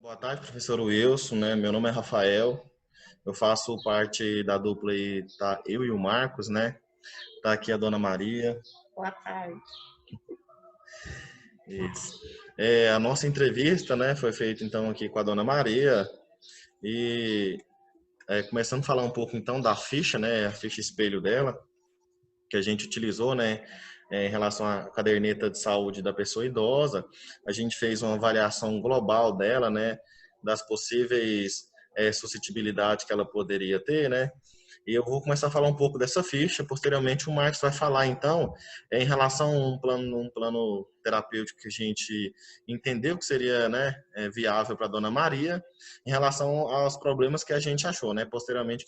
Boa tarde, professor Wilson, né? Meu nome é Rafael, eu faço parte da dupla aí, tá eu e o Marcos, né? Tá aqui a Dona Maria. Boa tarde. Isso. A nossa entrevista, né, foi feita então aqui com a Dona Maria e começando a falar um pouco então da ficha, né, a ficha espelho dela, que a gente utilizou, né, em relação à caderneta de saúde da pessoa idosa. A gente fez uma avaliação global dela, né, das possíveis suscetibilidades que ela poderia ter, né. E eu vou começar a falar um pouco dessa ficha. Posteriormente, o Marcos vai falar, então, em relação a um plano terapêutico que a gente entendeu que seria, né, viável para a Dona Maria, em relação aos problemas que a gente achou, né, posteriormente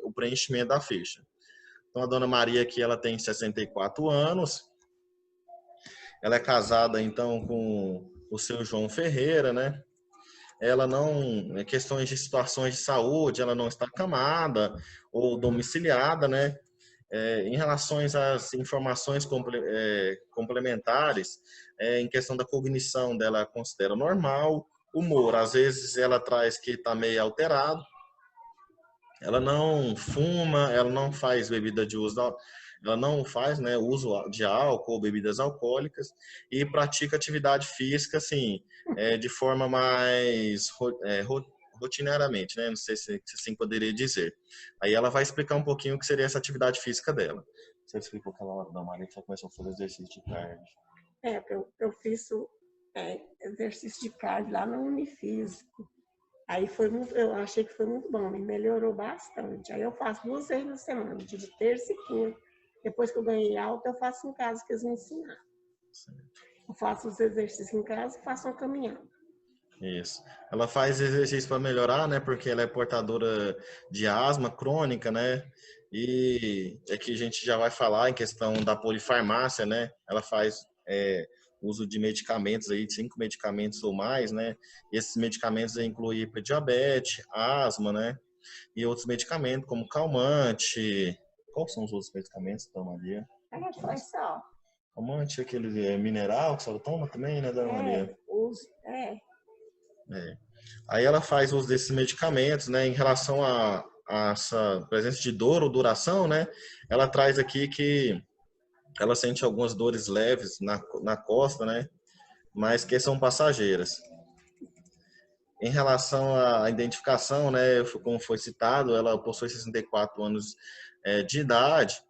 o preenchimento da ficha. Então, a Dona Maria aqui, ela tem 64 anos, ela é casada, então, com o seu João Ferreira, né? Ela não, questões de situações de saúde, ela não está acamada ou domiciliada, né? Em relação às informações complementares, em questão da cognição dela, considera normal, humor, às vezes ela traz que está meio alterado, ela não fuma, ela não faz bebida de uso, ela não faz, né, uso de álcool ou bebidas alcoólicas e pratica atividade física, assim, de forma mais rotineiramente, né? Não sei se assim poderia dizer. Aí ela vai explicar um pouquinho o que seria essa atividade física dela. Você explicou aquela hora da Maria que ela começou a fazer exercício de cardio. Eu fiz exercício de cardio lá no Unifísico. Aí eu achei que foi muito bom, me melhorou bastante. Aí eu faço 2 vezes na semana, dia de terça e quinta. Depois que eu ganhei alta, eu faço em casa, que eles me ensinaram. Eu faço os exercícios em casa e faço uma caminhada. Isso. Ela faz exercício para melhorar, né? Porque ela é portadora de asma crônica, né? E aqui a gente já vai falar em questão da polifarmácia, né? Ela faz uso de medicamentos aí, 5 medicamentos ou mais, né? E esses medicamentos incluem diabetes, asma, né? E outros medicamentos como calmante. Quais são os outros medicamentos, Dona Maria? Foi só. Calmante, aquele mineral que só toma também, né, Dona Maria? Uso, É. Aí ela faz uso desses medicamentos, né, em relação a essa presença de dor ou duração, né, ela traz aqui que ela sente algumas dores leves na costa, né, mas que são passageiras. Em relação à identificação, né, como foi citado, ela possui 64 anos de idade.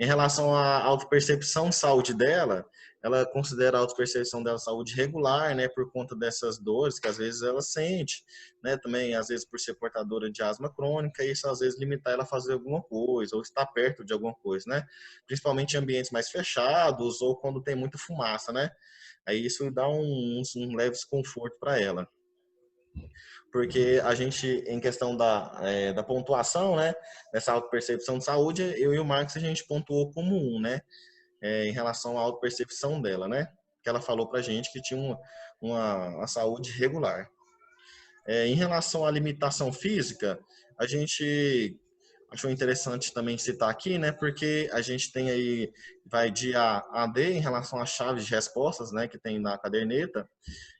Em relação à autopercepção de saúde dela, ela considera a autopercepção dela saúde regular, né, por conta dessas dores que às vezes ela sente, né, também às vezes por ser portadora de asma crônica, e isso às vezes limitar ela a fazer alguma coisa ou estar perto de alguma coisa, né, principalmente em ambientes mais fechados ou quando tem muita fumaça, né, aí isso dá um leve desconforto para ela, porque a gente, em questão da pontuação, né, dessa autopercepção de saúde, eu e o Marcos, a gente pontuou como um, né, em relação à autopercepção dela, né, que ela falou pra gente que tinha uma saúde regular. Em relação à limitação física, a gente achou interessante também citar aqui, né, porque a gente tem aí, vai de A a D em relação às chaves de respostas, né, que tem na caderneta,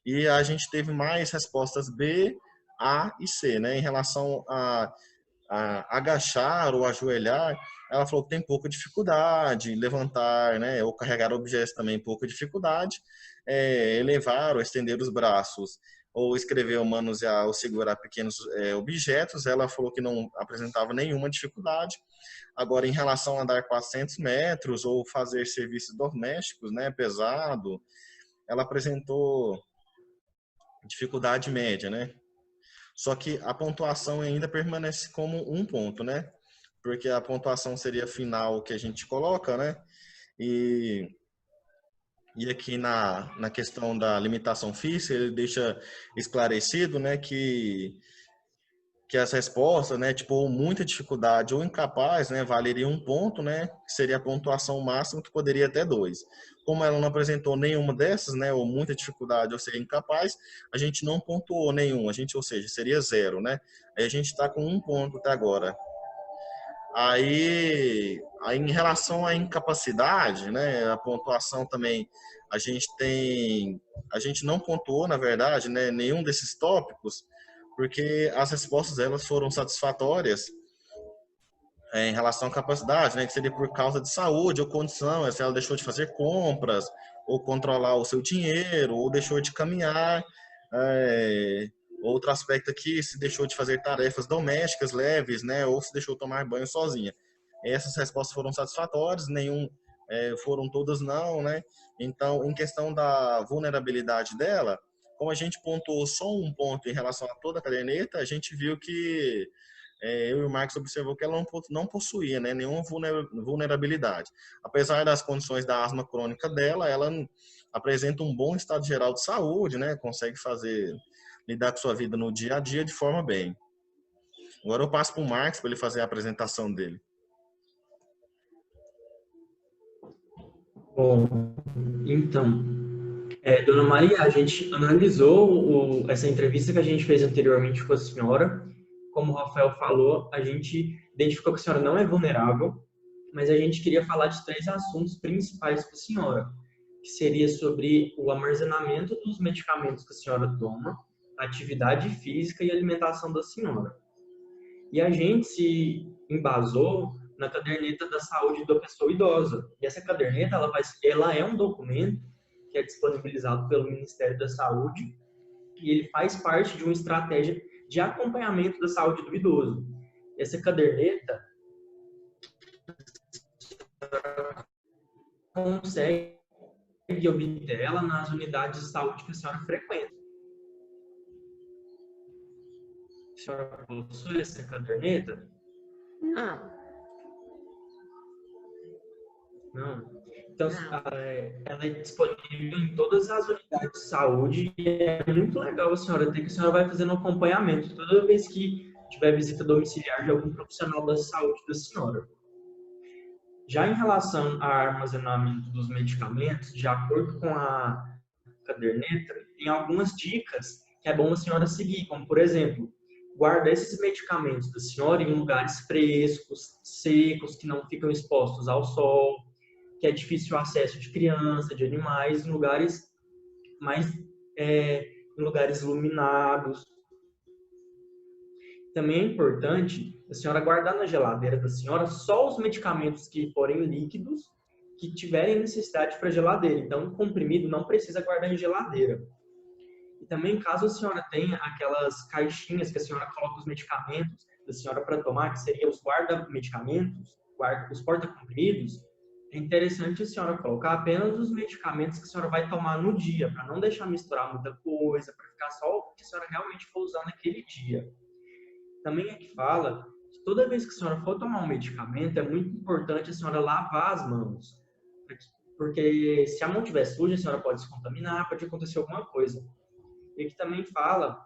e a gente teve mais respostas B, A e C, né? Em relação a agachar ou ajoelhar, ela falou que tem pouca dificuldade, levantar, né? Ou carregar objetos também, pouca dificuldade, elevar ou estender os braços, ou escrever ou manusear ou segurar pequenos objetos, ela falou que não apresentava nenhuma dificuldade. Agora, em relação a andar 400 metros ou fazer serviços domésticos, né, pesado, ela apresentou dificuldade média, né? Só que a pontuação ainda permanece como um ponto, né? Porque a pontuação seria final que a gente coloca, né? E, e aqui na questão da limitação física, ele deixa esclarecido, né, que as respostas, né, tipo, ou muita dificuldade ou incapaz, né, valeria um ponto, né, que seria a pontuação máxima, que poderia até dois. Como ela não apresentou nenhuma dessas, né, ou muita dificuldade ou seria incapaz, a gente não pontuou nenhum, a gente, ou seja, seria zero, né. Aí a gente está com um ponto até agora. Aí em relação à incapacidade, né, a pontuação também, a gente não pontuou, na verdade, né, nenhum desses tópicos, porque as respostas elas foram satisfatórias em relação à capacidade, né, que seria por causa de saúde ou condição, se ela deixou de fazer compras, ou controlar o seu dinheiro, ou deixou de caminhar. é, Outro aspecto aqui, se deixou de fazer tarefas domésticas leves, né, ou se deixou tomar banho sozinha. Essas respostas foram satisfatórias, foram todas não, né? Então, em questão da vulnerabilidade dela, como a gente pontuou só um ponto em relação a toda a caderneta, a gente viu que eu e o Marcos observou que ela não possuía, né, nenhuma vulnerabilidade. Apesar das condições da asma crônica dela, ela apresenta um bom estado geral de saúde, né, consegue lidar com sua vida no dia a dia de forma bem. Agora eu passo para o Marcos para ele fazer a apresentação dele. Bom, então, Dona Maria, a gente analisou essa entrevista que a gente fez anteriormente com a senhora. Como o Rafael falou, a gente identificou que a senhora não é vulnerável, mas a gente queria falar de 3 assuntos principais para a senhora, que seria sobre o armazenamento dos medicamentos que a senhora toma, a atividade física e a alimentação da senhora. E a gente se embasou na caderneta da saúde da pessoa idosa. E essa caderneta, ela é um documento que é disponibilizado pelo Ministério da Saúde e ele faz parte de uma estratégia de acompanhamento da saúde do idoso. Essa caderneta consegue obter ela nas unidades de saúde que a senhora frequenta. A senhora possui essa caderneta? Não. Não. Então, ela é disponível em todas as unidades de saúde e é muito legal a senhora ter, que a senhora vai fazendo acompanhamento toda vez que tiver visita domiciliar de algum profissional da saúde da senhora. Já em relação ao armazenamento dos medicamentos, de acordo com a caderneta, tem algumas dicas que é bom a senhora seguir, como, por exemplo, guardar esses medicamentos da senhora em lugares frescos, secos, que não ficam expostos ao sol, que é difícil o acesso de criança, de animais, em lugares em lugares iluminados. Também é importante a senhora guardar na geladeira da senhora só os medicamentos que forem líquidos, que tiverem necessidade para geladeira. Então, comprimido não precisa guardar em geladeira. E também, caso a senhora tenha aquelas caixinhas que a senhora coloca os medicamentos da senhora para tomar, que seriam os guarda-medicamentos, os porta-comprimidos, é interessante a senhora colocar apenas os medicamentos que a senhora vai tomar no dia, para não deixar misturar muita coisa, para ficar só o que a senhora realmente for usar naquele dia. Também é que fala que toda vez que a senhora for tomar um medicamento, é muito importante a senhora lavar as mãos. Porque se a mão estiver suja, a senhora pode se contaminar, pode acontecer alguma coisa. E aqui também fala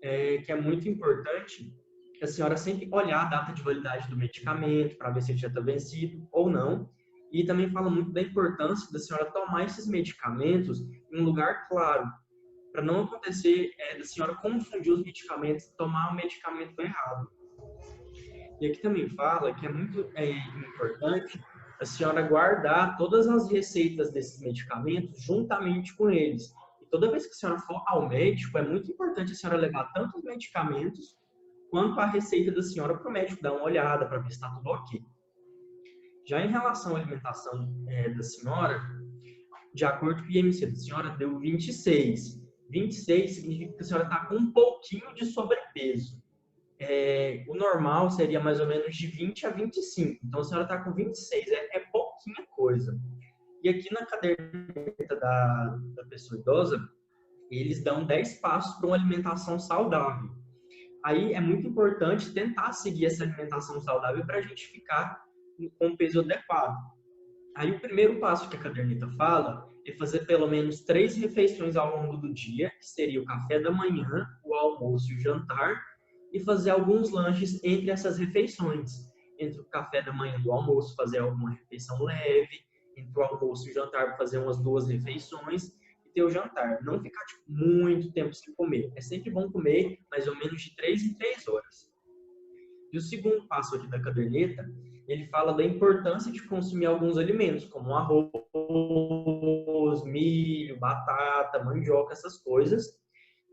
que é muito importante a senhora sempre olhar a data de validade do medicamento, para ver se ele já está vencido ou não. E também fala muito da importância da senhora tomar esses medicamentos em um lugar claro, para não acontecer da senhora confundir os medicamentos e tomar o medicamento errado. E aqui também fala que é muito importante a senhora guardar todas as receitas desses medicamentos juntamente com eles. E toda vez que a senhora for ao médico, é muito importante a senhora levar tanto os medicamentos quanto a receita da senhora para o médico dar uma olhada, para ver se está tudo ok. Já em relação à alimentação da senhora, de acordo com o IMC da senhora, deu 26. 26 significa que a senhora está com um pouquinho de sobrepeso. O normal seria mais ou menos de 20 a 25. Então, a senhora está com 26, é pouquinha coisa. E aqui na caderneta da pessoa idosa, eles dão 10 passos para uma alimentação saudável. Aí é muito importante tentar seguir essa alimentação saudável para a gente ficar com o peso adequado. Aí o primeiro passo que a caderneta fala é fazer pelo menos 3 refeições ao longo do dia, que seria o café da manhã, o almoço e o jantar, e fazer alguns lanches entre essas refeições. Entre o café da manhã e o almoço, fazer alguma refeição leve, entre o almoço e o jantar, fazer umas 2 refeições, e ter o jantar. Não ficar muito tempo sem comer. É sempre bom comer mais ou menos de 3 em 3 horas. E o segundo passo aqui da caderneta ele fala da importância de consumir alguns alimentos, como arroz, milho, batata, mandioca, essas coisas.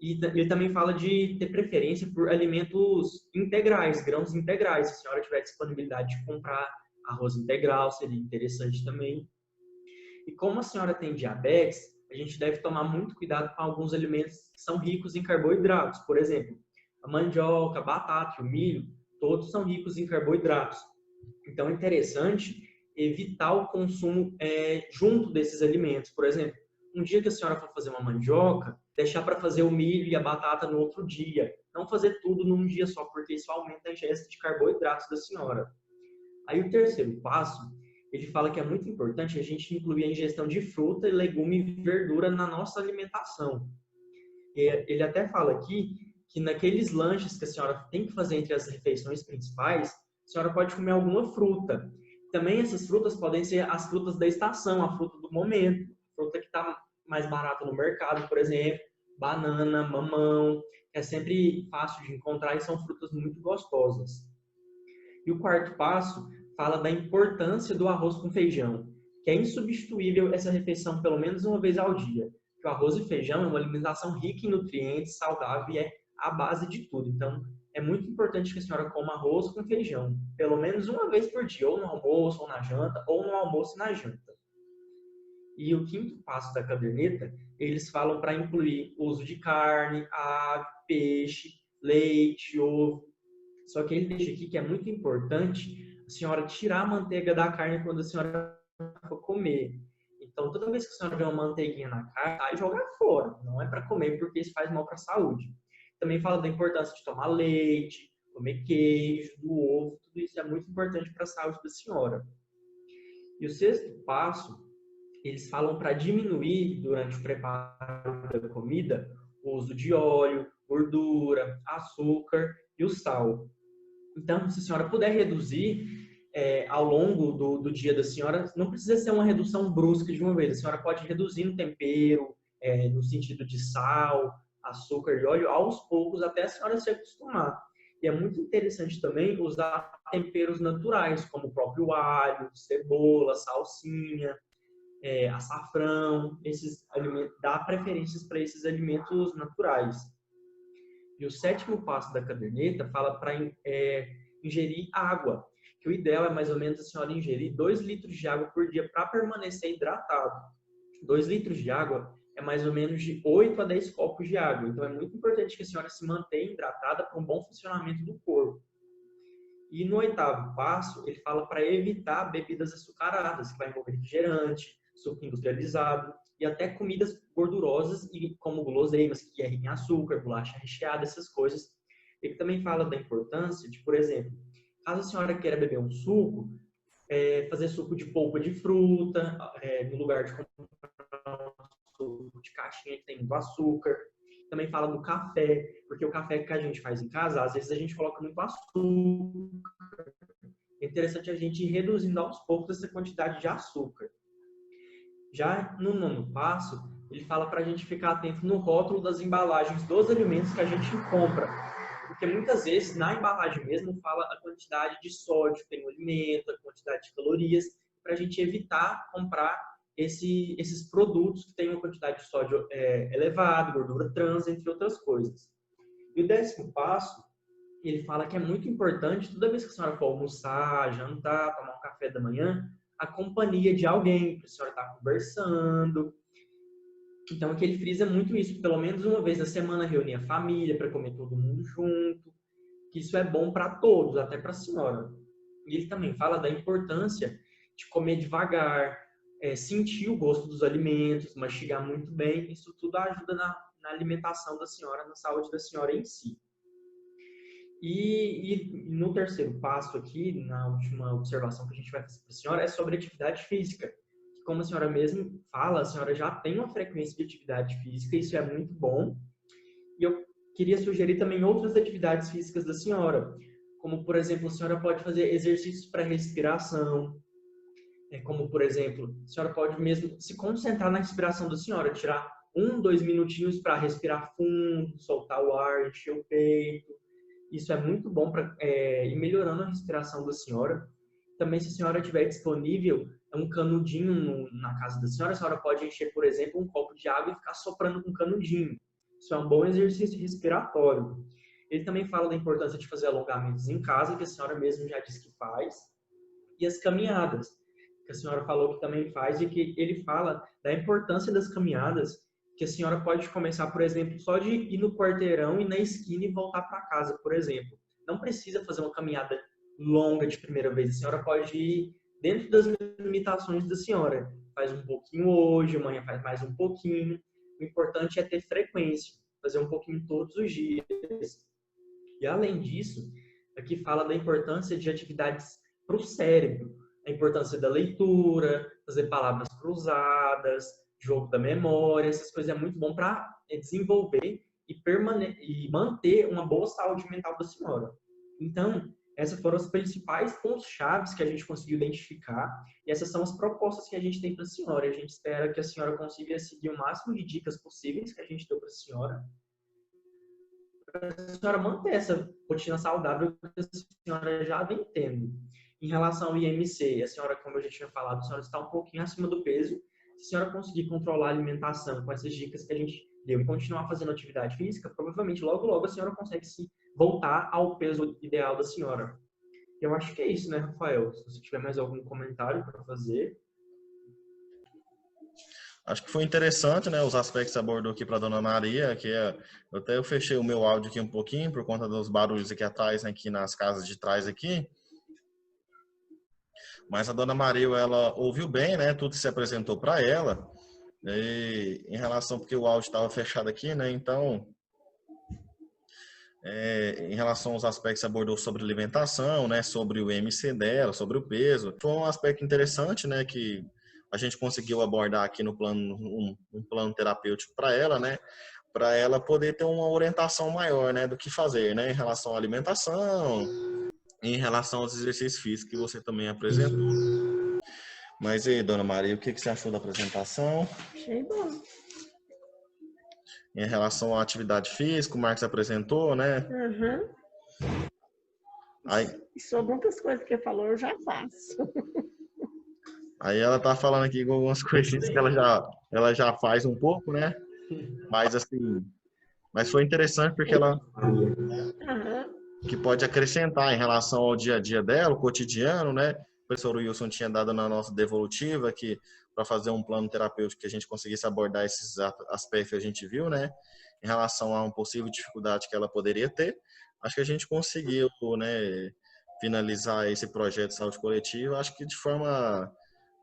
E ele também fala de ter preferência por alimentos integrais, grãos integrais. Se a senhora tiver disponibilidade de comprar arroz integral, seria interessante também. E como a senhora tem diabetes, a gente deve tomar muito cuidado com alguns alimentos que são ricos em carboidratos. Por exemplo, a mandioca, a batata e o milho, todos são ricos em carboidratos. Então é interessante evitar o consumo junto desses alimentos. Por exemplo, um dia que a senhora for fazer uma mandioca, deixar para fazer o milho e a batata no outro dia. Não fazer tudo num dia só, porque isso aumenta a ingesta de carboidratos da senhora. Aí o terceiro passo, ele fala que é muito importante a gente incluir a ingestão de fruta, legume e verdura na nossa alimentação. Ele até fala aqui que naqueles lanches que a senhora tem que fazer entre as refeições principais, a senhora pode comer alguma fruta. Também essas frutas podem ser as frutas da estação, a fruta do momento, fruta que está mais barata no mercado, por exemplo, banana, mamão, que é sempre fácil de encontrar e são frutas muito gostosas. E o quarto passo fala da importância do arroz com feijão, que é insubstituível essa refeição pelo menos uma vez ao dia. Que o arroz e feijão é uma alimentação rica em nutrientes, saudável e é a base de tudo. Então, é muito importante que a senhora coma arroz com feijão, pelo menos uma vez por dia, ou no almoço, ou na janta, ou no almoço e na janta. E o quinto passo da caderneta, eles falam para incluir o uso de carne, ave, peixe, leite, ovo. Só que ele deixa aqui que é muito importante a senhora tirar a manteiga da carne quando a senhora for comer. Então, toda vez que a senhora vê uma manteiguinha na carne, vai jogar fora. Não é para comer, porque isso faz mal para a saúde. Também fala da importância de tomar leite, comer queijo, do ovo. Tudo isso é muito importante para a saúde da senhora. E o sexto passo, eles falam para diminuir, durante o preparo da comida, o uso de óleo, gordura, açúcar e o sal. Então, se a senhora puder reduzir ao longo do dia da senhora, não precisa ser uma redução brusca de uma vez. A senhora pode reduzir no tempero, no sentido de sal, açúcar e óleo, aos poucos, até a senhora se acostumar. E é muito interessante também usar temperos naturais, como o próprio alho, cebola, salsinha, açafrão, esses alimentos, dá preferências para esses alimentos naturais. E o sétimo passo da caderneta fala para ingerir água, que o ideal é mais ou menos a senhora ingerir 2 litros de água por dia para permanecer hidratado. 2 litros de água é mais ou menos de 8 a 10 copos de água. Então é muito importante que a senhora se mantenha hidratada para um bom funcionamento do corpo. E no oitavo passo, ele fala para evitar bebidas açucaradas, que vai envolver refrigerante, suco industrializado e até comidas gordurosas, como guloseimas, que é rica em açúcar, bolacha recheada, essas coisas. Ele também fala da importância de, por exemplo, caso a senhora queira beber um suco, fazer suco de polpa de fruta, no lugar de comprar um suco de caixinha que tem muito açúcar. Também fala do café, porque o café que a gente faz em casa, às vezes a gente coloca muito açúcar. É interessante a gente ir reduzindo aos poucos essa quantidade de açúcar. Já no nono passo, ele fala para a gente ficar atento no rótulo das embalagens dos alimentos que a gente compra. Porque muitas vezes, na embalagem mesmo, fala a quantidade de sódio que tem no alimento, a quantidade de calorias, para a gente evitar comprar esses produtos que têm uma quantidade de sódio elevada, gordura trans, entre outras coisas. E o 10º passo, ele fala que é muito importante, toda vez que a senhora for almoçar, jantar, tomar um café da manhã, a companhia de alguém, que a senhora está conversando. Então, aqui ele frisa muito isso, pelo menos uma vez na semana, reunir a família para comer todo mundo junto, que isso é bom para todos, até para a senhora. E ele também fala da importância de comer devagar, sentir o gosto dos alimentos, mastigar muito bem, isso tudo ajuda na alimentação da senhora, na saúde da senhora em si. E no terceiro passo aqui, na última observação que a gente vai fazer para a senhora, é sobre atividade física. Como a senhora mesmo fala, a senhora já tem uma frequência de atividade física, isso é muito bom. E eu queria sugerir também outras atividades físicas da senhora, como, por exemplo, a senhora pode fazer exercícios para respiração, como, por exemplo, a senhora pode mesmo se concentrar na respiração da senhora, tirar 1-2 minutinhos para respirar fundo, soltar o ar, encher o peito. Isso é muito bom para ir melhorando a respiração da senhora. também, se a senhora tiver disponível um canudinho na casa da senhora, a senhora pode encher, por exemplo, um copo de água e ficar soprando com um canudinho. Isso é um bom exercício respiratório. Ele também fala da importância de fazer alongamentos em casa, que a senhora mesmo já disse que faz, e as caminhadas, que a senhora falou que também faz, e que ele fala da importância das caminhadas, que a senhora pode começar, por exemplo, só de ir no quarteirão e na esquina e voltar para casa, por exemplo. Não precisa fazer uma caminhada longa de primeira vez. A senhora pode ir dentro das limitações da senhora. Faz um pouquinho hoje, amanhã faz mais um pouquinho. O importante é ter frequência, fazer um pouquinho todos os dias. E além disso, aqui fala da importância de atividades para o cérebro. A importância da leitura, fazer palavras cruzadas, jogo da memória, essas coisas é muito bom para desenvolver e manter uma boa saúde mental da senhora. Então, essas foram os principais pontos-chave que a gente conseguiu identificar, e essas são as propostas que a gente tem para a senhora. A gente espera que a senhora consiga seguir o máximo de dicas possíveis que a gente deu para a senhora manter essa rotina saudável que a senhora já vem tendo. Em relação ao IMC, a senhora, como eu já tinha falado, a senhora está um pouquinho acima do peso. Se a senhora conseguir controlar a alimentação com essas dicas que a gente deu e continuar fazendo atividade física, provavelmente logo, logo a senhora consegue se voltar ao peso ideal da senhora. Eu acho que é isso, né, Rafael? Se você tiver mais algum comentário para fazer. Acho que foi interessante, né, os aspectos que abordou aqui para a Dona Maria, eu fechei o meu áudio aqui um pouquinho por conta dos barulhos aqui atrás, né, aqui nas casas de trás aqui. Mas a Dona Maria, ela ouviu bem, né, tudo que se apresentou para ela. E em relação, porque o áudio estava fechado aqui, né, então, em relação aos aspectos que se abordou sobre alimentação, né, sobre o IMC dela, sobre o peso, foi um aspecto interessante, né, que a gente conseguiu abordar aqui no plano, um plano terapêutico para ela, né, para ela poder ter uma orientação maior, né, do que fazer, né, em relação à alimentação, em relação aos exercícios físicos que você também apresentou. Mas e aí, Dona Maria, o que você achou da apresentação? Achei bom. Em relação à atividade física, o Marcos apresentou, né? Uhum. Aí, E sobre muitas coisas que ele falou, eu já faço. aí ela tá falando aqui com algumas coisinhas que ela já faz um pouco, né? Mas assim, mas foi interessante porque ela que pode acrescentar em relação ao dia a dia dela, o cotidiano, né? O professor Wilson tinha dado na nossa devolutiva que para fazer um plano terapêutico que a gente conseguisse abordar esses aspectos que a gente viu, né? Em relação a uma possível dificuldade que ela poderia ter, acho que a gente conseguiu, né, finalizar esse projeto de saúde coletiva, acho que de forma,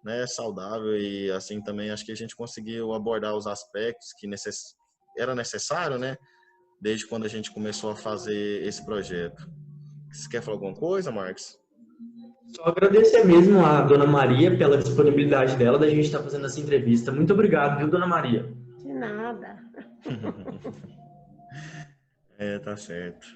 né, saudável, e assim também acho que a gente conseguiu abordar os aspectos que era necessário, né, desde quando a gente começou a fazer esse projeto. Você quer falar alguma coisa, Marcos? Só agradecer mesmo a Dona Maria pela disponibilidade dela da gente estar fazendo essa entrevista. Muito obrigado, viu, Dona Maria? De nada. Tá certo.